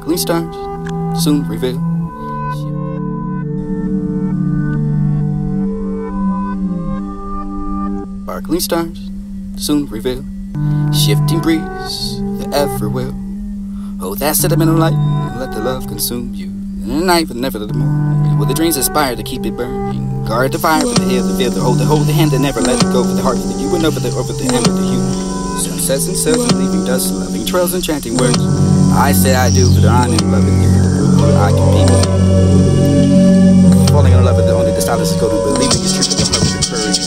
Sparkling stars soon reveal. Sparkling stars soon reveal. Shifting breeze, the ever will. Oh, that sentimental light, let the love consume you. In the night, but never the morning. Will the dreams aspire to keep it burning? Guard the fire for the hill, the field, hold the hand and never let it go. For the heart, for the you and over the hand with the you. Sunsets and silver, leaving dust, loving trails and chanting words. I say I do, but I'm in love with you. I can be with you. Falling in love with the only the silence is golden, believing it's true for the heart with the courage.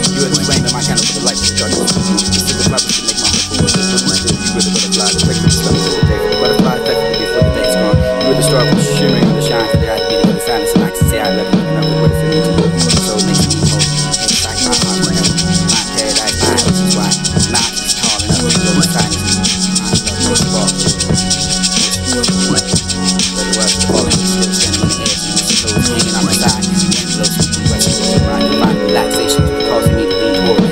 You are the flame in my candle for the light for the darkness. The flowers to make my heart full of the you were the butterfly, the flick for the stomach for the day, for the butterfly, effectively before the day is gone. You were the star with the shimmering and the shine, for the eye to be the silence, and I can say I love you, and I know what it's in me to do. So it makes me whole, excite my heart forever. My paradise, my house is wide, mountains tall enough to go inside of me. I love most of all. Let the rest of the falling, still standing on the edge, and the toes hanging on my side. Wind blows me from west to east, where I can find relaxation, causing me to lean toward.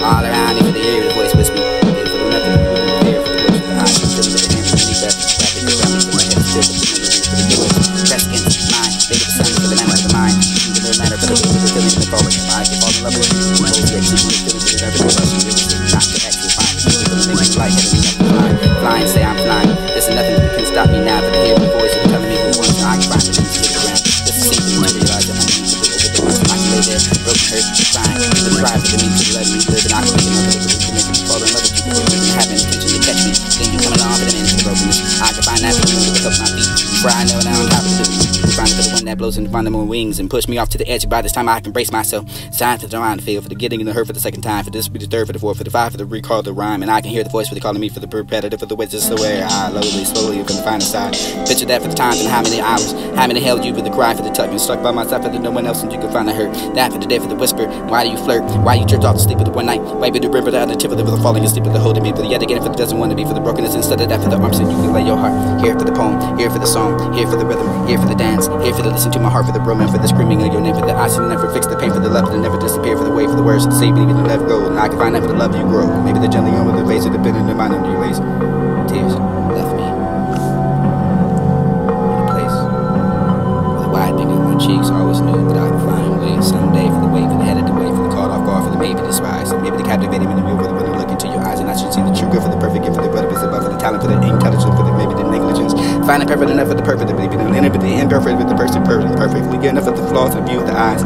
All around me for the ear, the voice whisper. If we don't have to prepare for the words of the eyes, I'm still with the hands underneath that. Rapid the ground, my head still with the memories for the doors. Press against the mind, baby the sun for the manner of the mind. Even the matter for the feeling of the forward. If I can fall in love with you, I'm always exceeding the feeling to the every rushing. It was not to exit, find the feeling for the making light, heading me up the line. Flying, say I'm flying. There's nothing that can stop me now, but the hear the voice of telling me who wants to occupy the things to get around. Just to see the one realize that underneath the over the months I can lay there, broken, hurt, crying. The cry for the need to let me live, and I can make another to make me fall in love with you. You have an intention to catch me, then you come along for the minute to brokenness. I can find that for you to help my feet. Before I know now I'm top of the find it for the wind that blows and find them on wings and push me off to the edge. By this time I can brace myself. Sign for the round to feel, for the getting in the hurt for the second time, for this be the third, for the fourth, for the five, for the recall the rhyme, and I can hear the voice for the calling me for the repetitive, for the way just the way I slowly from the final side. Picture that for the times and how many hours, how many held you with the cry for the tuck and stuck by my side for the no one else and you can find the hurt. That for the day for the whisper. Why do you flirt? Why you jerked off to sleep with the one night? Why be the river the other tip of the falling asleep with the holding me, but yet again if it doesn't want to be for the brokenness instead of that for the arms and you can lay your heart here for the poem, here for the song, here for the rhythm, here for the dance, here for the listen to my heart for the romance, for the screaming of your name, for the eyes to never fix the pain, for the love to never disappear, for the way, for the words to say, but even to never go. And I can find out for the love you grow. Maybe the gently on with the face of the bit in the mind under your lace. Tears left me in a place with a wide thing on my cheeks. I always knew that I could find a way someday for the way, for the head of the way, for the called off guard, for the maybe despised, and maybe the captivating in the mirror, for the look into your eyes, and I should see the true good, for the perfect gift, for the brother, for the talent, for the intelligence, for the maybe the negligence. Finding perfect enough for the perfect, the maybe the inner, but the imperfect with the person perfectly good enough for the flaws and view with the eyes.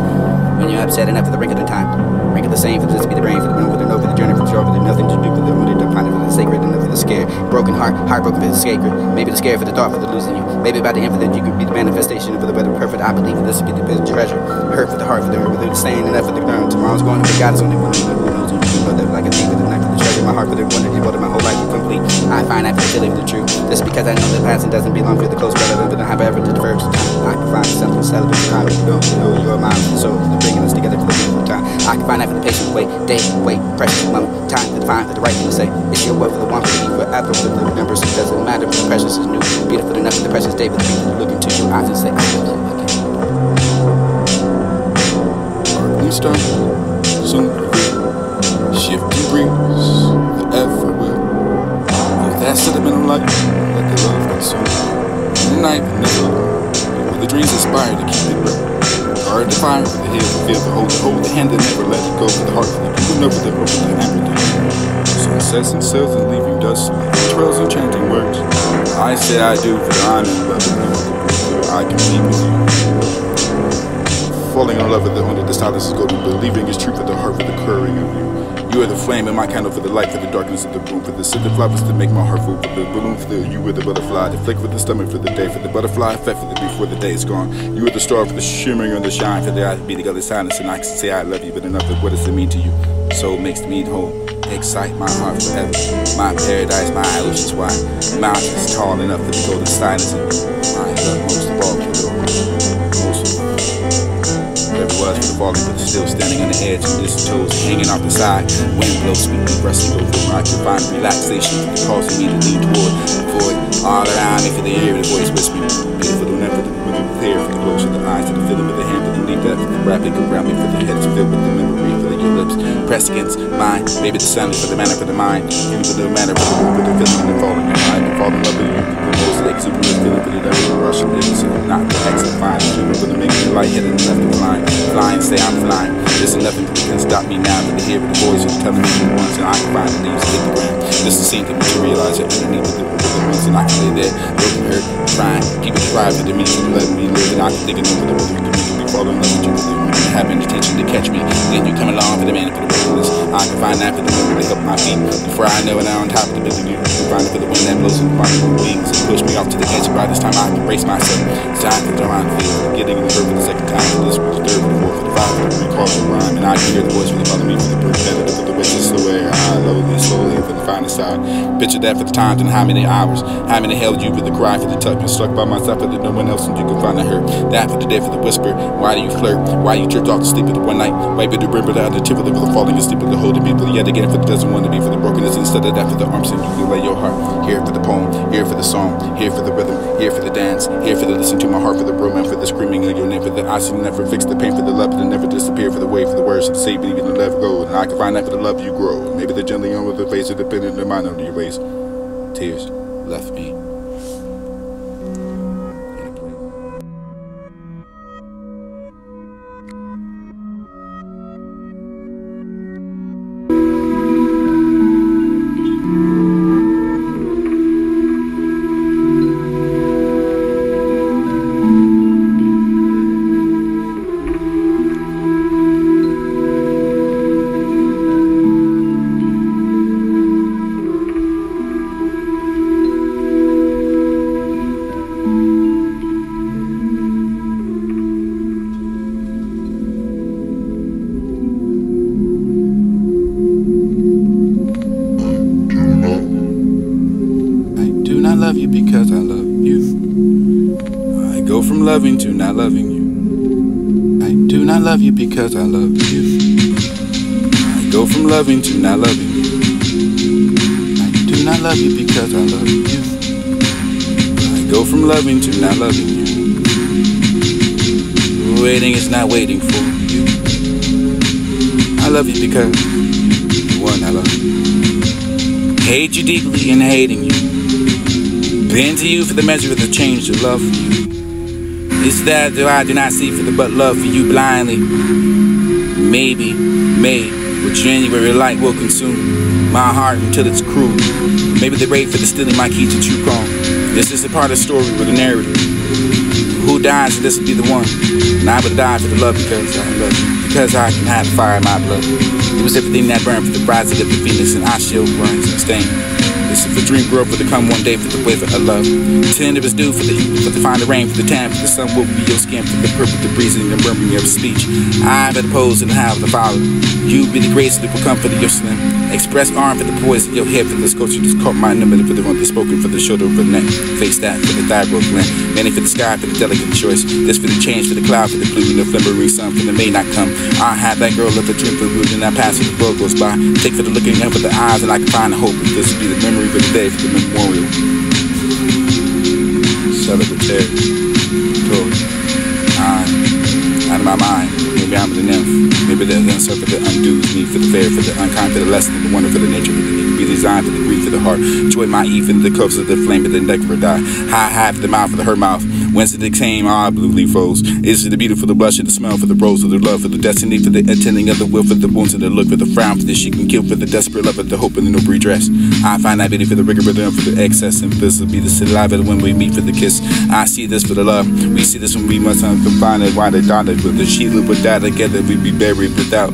When you're upset enough for the wrinkle of time, wrinkle the same for this be the brain, for the room, for the no, for the journey, for the joy, for the nothing to do, for the only to find it for the sacred, enough for the scare, broken heart, heartbroken for the sacred, maybe the scare for the thought for the losing you, maybe about the end for the you could be the manifestation for the weather perfect. I believe this would be the best treasure, hurt for the heart, for the saying enough for the ground. Tomorrow's going to be God is only one who knows you know that like a thief for the night for the treasure, my heart for the one that devoted my whole life to complete. I find that for the feeling for the truth, just because I know the past and doesn't belong for the close brother, but I have ever did the first time. I can find something celebrate the time to go, you're mine, so the bringing us together for the beautiful time. I can find that for the patient wait, day, wait, precious moment, time to find for the right thing to say. It's your word for the one for the forever, for the remembrance. It doesn't matter if the precious is new, beautiful enough for the precious day, but the people who look into your eyes and say, I love you again. Sparkling stars, soon shifting breeze, the ever will. If that's sentimental light, let the love consume. In the night, never where the dreams aspire to keep it real. Guard the fire for the head, the feel, the hold the hand that never let it go, for the heart, for the you know for the broken, the empathy. Sunsets and sails and leaving dust, trails and chanting words. I say I do, for I'm in love with you. I can be with you. Falling in love with the only the silence is golden, believing is true for the heart, for the curring of you. You are the flame in my candle, for the light, for the darkness of the room, for the scented flowers to make my heart full, for the balloon, for the you were the butterfly, the flick for the stomach for the day, for the butterfly effect for the before the day is gone. You are the star for the shimmering and the shine, for the eye to be the other silence, and I can say I love you, but enough of what does it mean to you? So it makes me whole, excite my heart forever. My paradise, my oceans wide, mountains tall enough for the golden silence, and my love most of all for the most. Whatever it was for the falling, but still standing on the edge, and his toes hanging off the side. Wind blows sweetly, rustling over where I can find relaxation, causing me to lean toward the void. All around me for the ear, the voice whispering, beautiful to never, for the hair, for the close of the eyes, to the feeling of the hand, for the knee, that for the rapid around me, for the head is filled with the memory, for the with your lips pressed against mine. Maybe the sun for the manner for the mind. You for the matter for the mood, with the feeling and falling. I can fall in love with you. The most like super feeling for the devil rushing innocent. Not the excellent fine. You for the make me lightheaded and left me flying. Flying, say I'm flying. There's nothing that can stop me now. But to hear the voice is telling me the ones, and I can find the leaves hit the ground. This is seen to materialize it underneath the ones, and I can lay there, broken, hurt, crying. Keep it private to me, letting me live, and I can think of the rhythm to make me fall in love with you. Have any intention to catch me. Then you come along for the man and for the wilderness. I can find that for the moment to help my feet. Before I know it, I'm on top of the building. You can find it for the wind that blows in my wings and push me off to the edge. By this time I can brace myself. It's time to throw on the field. Getting in the verb for the second time. For this, for the third, for the fourth, for the fifth, for the recall, for the rhyme. And I can hear the voice for the follow me, for the repetitive, for the witches, the way I slowly, for the finer side. Picture that for the times and how many hours. How many held you for the cry, for the tuck. Been struck by myself, for the no one else, and you can find her. That for the day, for the whisper. Why do you flirt? Why you jerked off to sleep at the one night? Wipe it to remember that the tip of the falling asleep with the holding people yet again for the doesn't want to be for the brokenness instead of that for the arms and you can lay your heart here for the poem, here for the song, here for the rhythm, here for the dance, here for the listen to my heart for the romance, for the screaming of your name, for the I see never fix the pain, for the love that never disappear, for the way, for the words to say believe in the let go, and I can find that for the love you grow. Maybe the gently on with the face of the pen and the mind on your waist. Tears left me. Love you because I love you. I go from loving to not loving you. I do not love you because I love you. I go from loving to not loving you. I do not love you because I love you. I go from loving to not loving you. Waiting is not waiting for you. I love you because you're the one I love. Hate you deeply and hating you. Been to you for the measure of the change of love for you. It's that I do not see for the but love for you blindly. Maybe, May, with January light will consume my heart until it's cruel. Maybe the rate for the stealing my key to true calm. This is a part of the story with a narrative. Who dies and this will be the one. And I would die for the love because I love you. Because I can have the fire in my blood. It was everything that burned for the rising of the Venus, and I shall rise and stain. This is the dream girl for the come one day for the wave of love. Tender is due for the find the rain, for the tan, for the sun will be your skin, for the purple, the breezing, the murmuring of speech. I have the pose and have the follow. You be the grace that will comfort your slim. Express arm for the poise of your head, for the sculpture just caught my number, for the one that's spoken, for the shoulder of the neck. Face that for the thyroid gland. Many for the sky, for the delicate choice. This for the change, for the cloud, for the blue and the flimmering sun, for the may not come. I have that girl of the dream for the root, and I pass as the world goes by. Take for the looking up for the eyes, and I can find the hope that this will be the memory for the day, for the memorial. Celebrate, talk. Out of my mind. Maybe I'm the nymph. Maybe the uncertain for the undoes me, for the fair, for the unkind, for the lesson, for the wonder, for the nature, for the need to be designed, for the grief, for the heart. Joy my eve, and the cups of the flame, for the neck for die. High, high for the mouth, for the her mouth. Whence did it came, our blue leaf rose? Is it the beauty for the blush and the smell, for the rose, for the love, for the destiny, for the attending of the will, for the wounds and the look, for the frown, for the she can kill, for the desperate love, for the hope and the no redress. I find that beauty for the rigor, for the excess, and this will be the saliva when we meet for the kiss. I see this for the love. We see this when we must unconfine it. Why they dotted with the Sheila would die together, we'd be buried without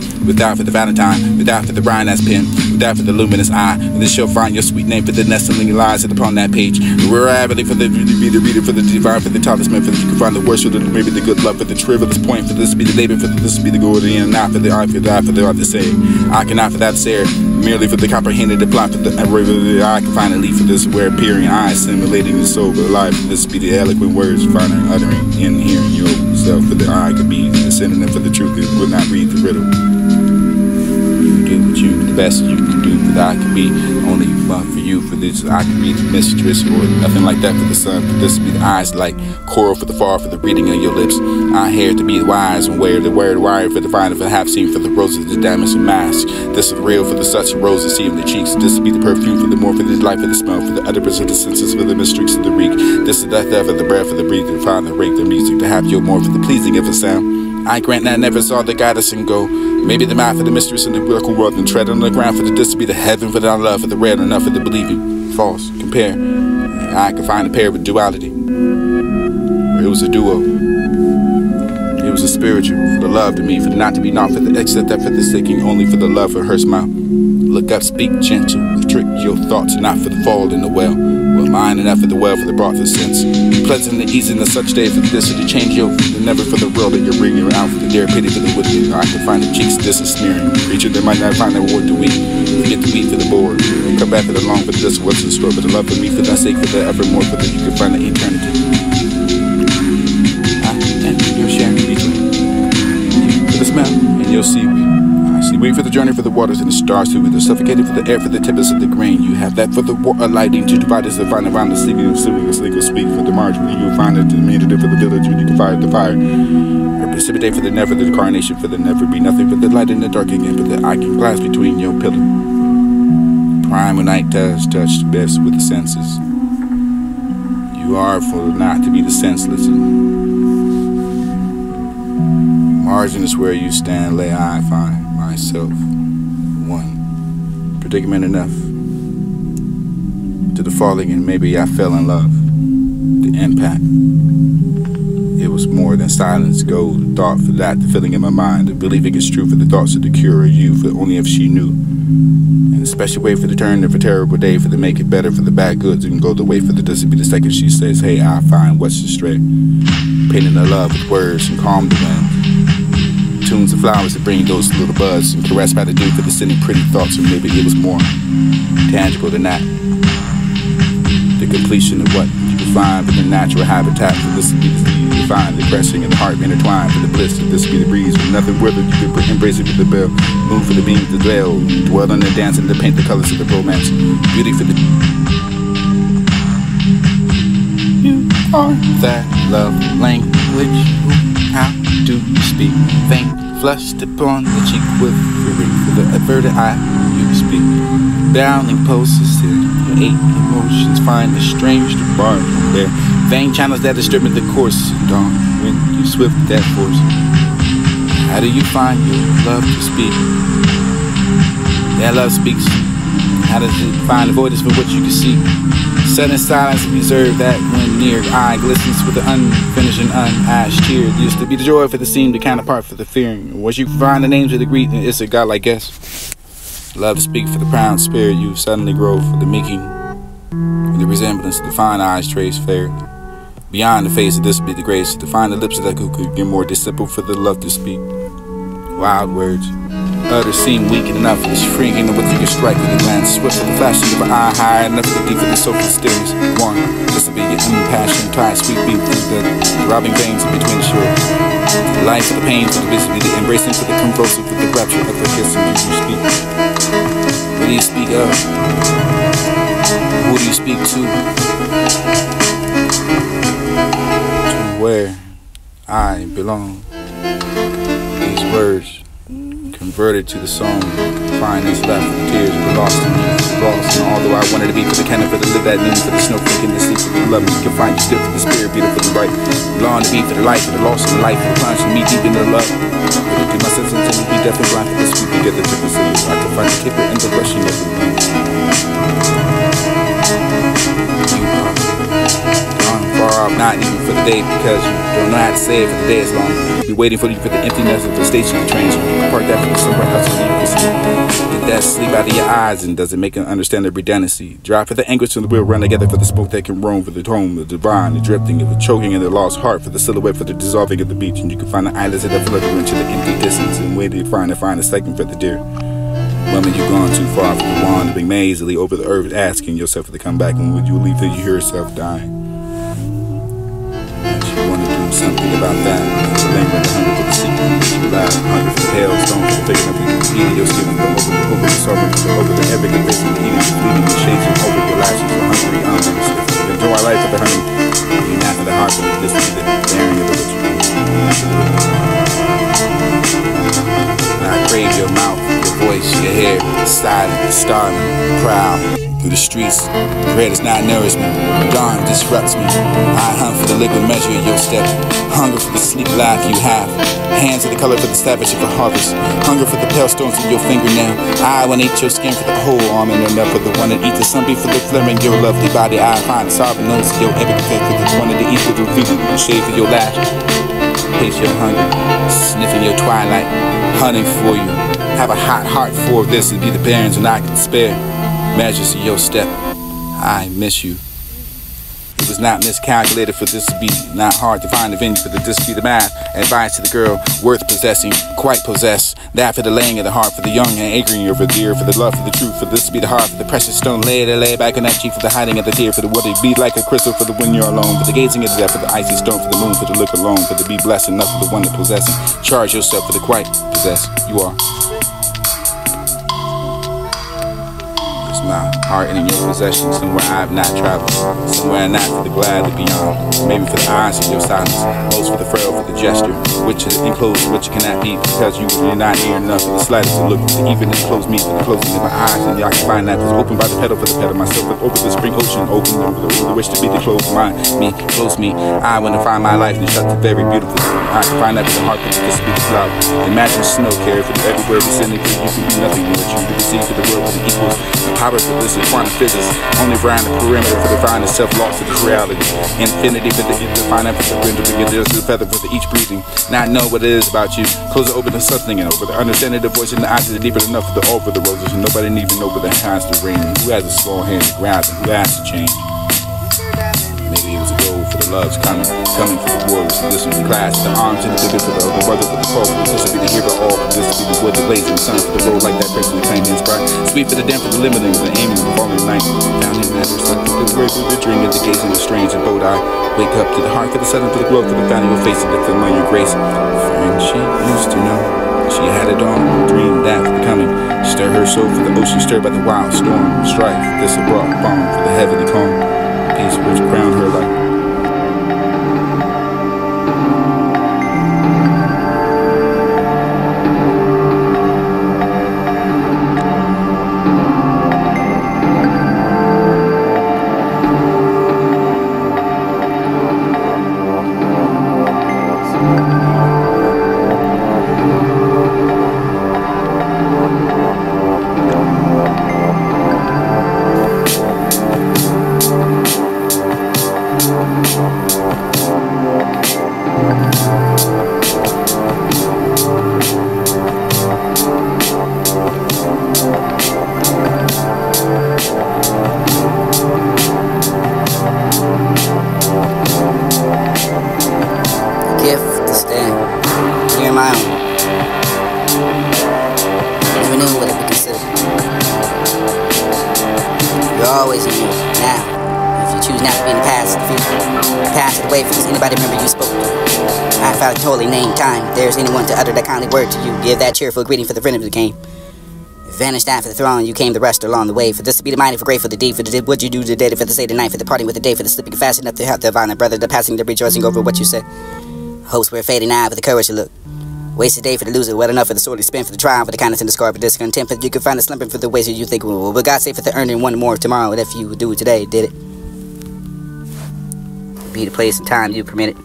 for the Valentine, without for the brine that's pinned, without for the luminous eye. This shall find your sweet name for the nestling lies upon that page. We're avidly for the reader, for the divine, for the talisman, for the you can find the worst, for the maybe the good luck, for the trivialist point, for this to be the David, for this to be the Gordian, not for the eye, for the eye, for the art to say. I cannot for that say, merely for the comprehended, the plot, for the I can find a leaf for this where appearing, I assimilating the soul, for the life, for this to be the eloquent words, finding, uttering, in hearing yourself, for the eye could be the synonym for the truth, it would not read the riddle. You do what you you the best you can do, for that I can be only for you, for this I can be the mistress, or nothing like that for the sun, for this to be the eyes like coral for the fall, for the reading of your lips. I here to be the wise and wear the wire for the fine, for the half seen, for the roses, the diamonds and masks. This is real for the such roses, see in the cheeks. This will be the perfume for the more, for the life of the smell, for the utterance of the senses, for the mysteries of the reek. This is the death of the breath, for the breathing, find the rake, the music to have your more, for the pleasing of the sound. I grant that I never saw the goddess and go. Maybe the mouth of the mistress in the miracle world, and tread on the ground for the this to be the heaven, for the love, for the red enough for the believing. False, compare. I can find a pair with duality. It was a duo. It was a spiritual, for the love to me, for the not to be not, for the except that for the seeking, only for the love for her smile. Look up, speak gentle, trick your thoughts, not for the fall in the well. Well, mine enough for the well, for the broth of sense. Pleasant and easy in the such day for this to change your, never for the world that you're bringing out, for the dare pity for the witness. I can find the cheeks, this is smearing. Creature that might not find that word to weep. Forget the wheat for the board. Come back for the long, for this what's in store, for the love for me, for thy sake, for the evermore, for that you can find the eternity. And you're sharing between you for the smell, and you'll see we. Wait for the journey, for the waters and the stars too. They're suffocated for the air, for the tempest of the grain. You have that for the water lighting to divide us, to find around the sleeping of sleeping, the sleep will speak for the margin. You'll find it, the for the village, when you can fire the fire. Or precipitate for the never, the carnation, for the never be nothing, for the light in the dark again, for the eye can glass between your pillar. Prime when night does touch the best with the senses. You are for not to be the senseless. Margin is where you stand, lay I find myself one predicament enough to the falling, and maybe I fell in love. The impact, it was more than silence, gold thought for that, the feeling in my mind, the believing it's true, for the thoughts of the cure of you, for only if she knew. And a special way for the turn of a terrible day, for the make it better, for the bad goods, you can go the way for the doesn't be the second she says, hey, I find what's astray, painting the love with words and calm the wind. Tunes of flowers that bring those little buds, and caressed by the dew for the sending pretty thoughts, or maybe it was more tangible than that. The completion of what you can find with the natural habitat, for this to be the find the pressing and the heart intertwined, for the bliss of this to be the breeze, for nothing worth it, you can embrace it with the bell, moon for the beam, the dwell, dwell on the dance and to paint the colors of the romance, beauty for the. You are that love language, how do you speak? Faint, flushed upon the cheek with fury, for the averted eye you speak. Downing pulses in your eight emotions, find the strange to bar there. Vain channels that disturb the course of dawn when you swift that force. How do you find your love to speak? That love speaks. How does it find avoidance for what you can see? Sudden silence, reserve that when near eye glistens with the unfinished and unasked tear. Used to be the joy for the seem, the counterpart for the fearing. Once you find the names of the greet, it's a godlike guess. Love to speak for the proud spirit you suddenly grow, for the making, for the resemblance of the fine eyes trace fair. Beyond the face of this be the grace, to find the lips of that could get more disciple for the love to speak. Wild words. Others seem weak enough, it's shrinking of what you can strike with a glance. Swift for the flashing of an eye, high enough for the deep of the so mysterious. One, this will be your impassioned tie, sweet beat through the throbbing veins in between the shore. The life of the pain for the visibility, the embracing for the convulsive, for the rapture of the kissing you speak. What do you speak of? Who do you speak to? To where I belong. These words converted to the song, find these left for the tears of the lost and lost. And although I wanted to be for the cannon, for the live at noon, for the snowflake and the sea, for the love, you can find you still for the spirit, beautiful and bright. Long to be for the life, for the lost and the life, for the plunge to me deep in the love. To my sense until we be deaf and blind, for this we together to the sea. I can find the kipper and the rushing of the wind. You are gone far off, not even for the day, because you don't know how to say it, for the day is long. You'll be waiting for you for the emptiness of the station of the train, so you can park that for somewhere else so you can see. Get that sleep out of your eyes, and does it make them understand the redundancy? Drive for the anguish and the wheel, run together for the smoke that can roam, for the tone, the divine, the drifting of the choking and the lost heart, for the silhouette, for the dissolving of the beach, and you can find the islands that flutter into the empty distance, and where do you find a second for the deer? Woman, you've gone too far from the wandering mazily over the earth, asking yourself to come back, and would you leave till you hear yourself dying? But you want to do something about that. thing like the hunger for the secret, loud, hunger for the pale stone, for the figure of the eating your skin, the over the sovereign, over the epic and face of the eating, fleeting the shades of over your lashes, the hungry, enjoy life for the honey, you not for the heart, but this is the daring of the ritual. I crave your mouth, your voice, your hair, silent, starving, proud. Through the streets, bread is not nourishment. Dawn disrupts me. I hunt for the liquid measure of your step. Hunger for the sleek life you have. Hands of the color for the savage of a harvest. Hunger for the pale stones in your fingernail. I want to eat your skin for the whole arm and enough for the one that eat the sunbeam for the flare in your lovely body. I find the sovereign nose of your epic effect for the one that eat for the reason the shade for your lash. Taste your hunger, sniffing your twilight, hunting for you. Have a hot heart for this and be the parents and I can spare. Measures of your step, I miss you. It was not miscalculated for this to be, not hard to find the venue for this to be the math. Advice to the girl, worth possessing, quite possessed. That for the laying of the heart, for the young and angry over dear, for the love, for the truth, for this to be the heart, for the precious stone lay back on that cheek, for the hiding of the tear, for the what it be like a crystal, for the when you're alone, for the gazing of the death, for the icy stone, for the moon, for the look alone, for the be blessed enough for the one that possessing. Charge yourself for the quite possessed. You are. My heart in your possession, somewhere I have not traveled, somewhere not for the glad, the beyond, maybe for the eyes of your silence, most for the frail, for the gesture, which is enclosed, which cannot be, because you are not near enough for the slightest to look, to even enclose me, for the closing of my eyes, and y'all can find that was open by the pedal for the pedal myself, but over the spring ocean, open over the wish to be the close mind, me, close me, I want to find my life and shut the very beautiful, I can find that for the heart, but just be the cloud, imagine snow carry for the everywhere descending, for you can be nothing but you can receive for the world with the equals, the power for this is quantum physics, only around the perimeter for the divine itself, lost to this reality. Infinity for the divine for the render, there's the feather for the each breathing. Not know what it is about you. Close it open to something and over the understanding the voice in the eyes is deeper enough for the all for the roses, and nobody even know where that has to rain. Who has a small hand to grasp and who has to change? Maybe it was a goal for the loves coming for the warriors, this is the class, the arms and the bigger for the brother for the call, this will be the hero all, this will be the wood, the blaze, and the sun for the road like that person that claimed his pride. Sweet for the damp, for the limiting, for the aiming, the falling night. Down in that there's something the word through the dream, and the gaze and the strange and bold eye. Wake up to the heart, for the sun, for the glow, for the fountain of your face, and the film of your grace. Friend she used to know, she had a dawn, dream that for the coming. Stir her soul for the ocean, stirred by the wild storm, strife. This a brought balm for the heavenly calm. Peace which crowned her life. My own. Never knew what it would consider. You're always in you now. If you choose not to be in the past, the future, pass it away from anybody remember you spoke to. I found totally name time. If there's anyone to utter that kindly word to you, give that cheerful greeting for the friend who came. Vanished after the throne, you came the rest along the way. For this to be the mighty, for grateful the deed, for the did what you do today, for the say the night, for the parting with the day, for the sleeping fast enough to help the violent brother, the passing, the rejoicing over what you said. Hopes were fading now for the courage to look. Wasted day for the loser, well enough for the sword to spin, for the triumph, for the kindness and the scar, for discontent, for you can find the slumbering for the ways that you think, well, God say for the earning one more tomorrow, and if you do it today, did it. Be the place and time you permitted.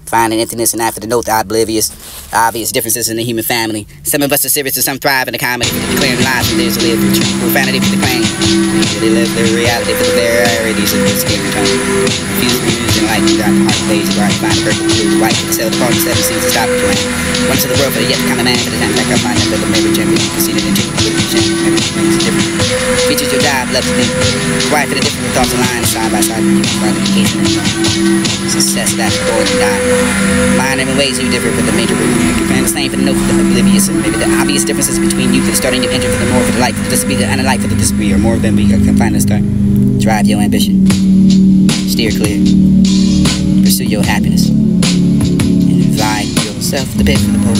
Finding emptiness and after the note, the oblivious, obvious differences in the human family. Some of us are serious and some thrive in the comedy, declaring lies from theirs to live for truth, profanity for the claim. They live their reality for the varieties of the skin tone. Confused and used in light, dark heart blaze, bright, find the purple blue, white, to sell the party, 7 seasons, stop the plan. One to the world for the yet to come a man, for the time back up, find them, but the mirror champion, conceited and chicken, everything's different. Features your job, love to think. Quiet for the different thoughts and lines, side by side, you can find education and success that's the goal and die. Mind in ways you differ from the major root. You can find the same for the note for the oblivious, and maybe the obvious differences between you for the starting new engine, for the more for the light, for the disability, and the light for the disability, or more than we can find the start. Drive your ambition. Steer clear. Pursue your happiness. And find yourself the bed for the pole.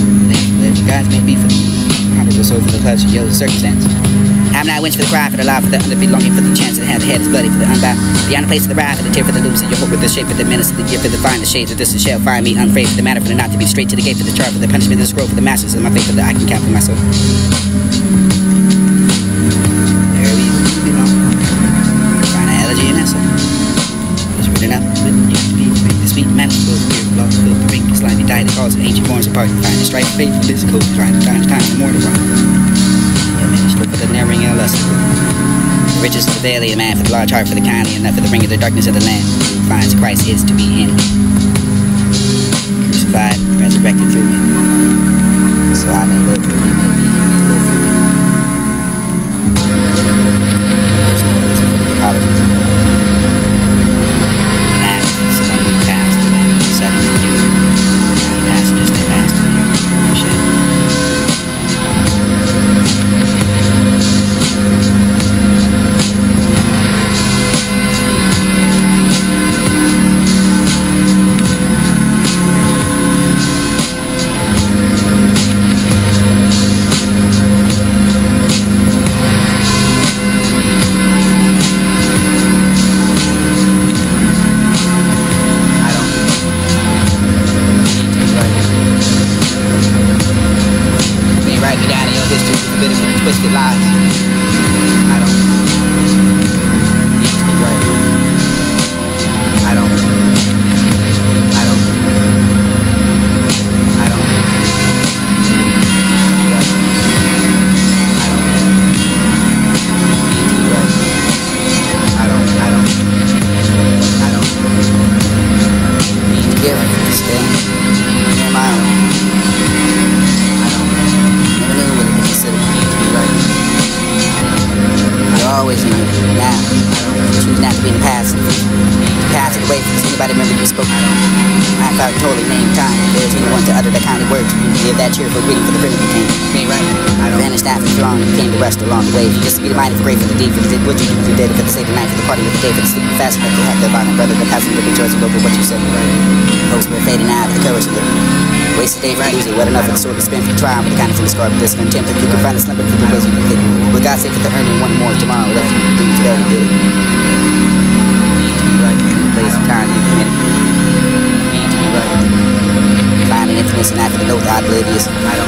Let your guys may be for the honorable soul for the clutch of your circumstance. I'm not winch for the cry, for the lie, for the under, belonging for the chance to have the head is bloody, for the unbound. Beyond the place of the ride, for the tear, for the loose, and your hope with the shape, for the menace of the gift, for the find the shades of this and shall find me unafraid, for the matter, for the not to be straight to the gate, for the chart, for the punishment of the scroll, for the masters of my faith, for the I can count for my soul. There we belong. Find an elegy in that song. It's written up with the sweet manifold, the lost the ring, slimy died, the cause of ancient forms apart, find the strife, faith, for physical, trying to time for more to run. For the narrowing and lust, the riches of the valley, the man for the large heart, for the kindly enough, for the ring of the darkness of the land. Finds Christ is to be in, crucified, resurrected through me, so I may live through me, may be live through me. There's no reason for the apologies. Past, so then we passed, suddenly you, passengers they passed through your ship. Twisted lies. I don't need to be right. I don't need to be right. I don't need to be right. I don't need to be right. Need to give to stay on my own. I don't never knew what it considered me to be right. I always knew it. Now, choose not to be in the past. Pass it away from anybody remember you spoke. I found totally named time. There's anyone to utter that kind of word to you. Give that cheerful greeting for the friend who came. Ain't right. I vanished after long and came to rest along the way. Just to be reminded for great for the deed, for the did what you do for the day, for the sake of the night, for the party with the day, for the sleeping fast enough to have the violent brother, but hasn't been rejoicing over what you said. Hopes were fading out of the courage of the wasted day for losing. What enough of the sword to spend for trial with the kind of thing scarred with this contempt. If you can find a slumber for the ways you think. Will God say for the earning one more tomorrow left you do today you did it. Place of time you committed. Finding intimacy and after the note, the oblivious,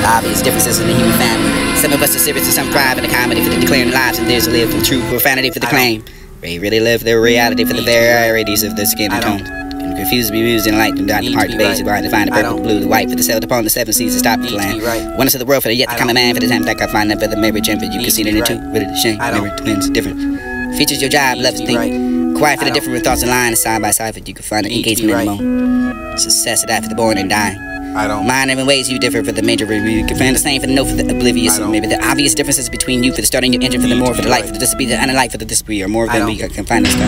obvious differences in the human family. Some of us are serious and some thrive in the comedy for the declaring lives, and theirs live for true profanity for the claim. They really live their reality for the varieties of their skin and tones. And confused to be used in light, do not depart the ways of to find the purple, the blue, the white, for the sailed upon the seven seas to stop the land. Oneness of the world for the yet to come a man, for the time that I find that for the marriage and for you can see it in two, really the shame, never twins, different. Features your job, love to think. Quiet for the different thoughts and lines side by side, but you can find an engagement in the moment. Success of that for the born and dying. Mind in ways you differ for the major review. You can find the same for the no for the oblivious. And maybe the obvious differences between you for the starting your engine for the more for the light for the disability and the light for the disability or more than we can find the start.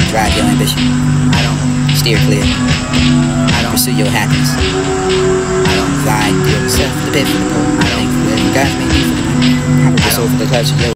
Drive your ambition. Steer clear. Pursue your happiness. Fly yourself the bed for the pole. Think where you got me for the soul for the touch of your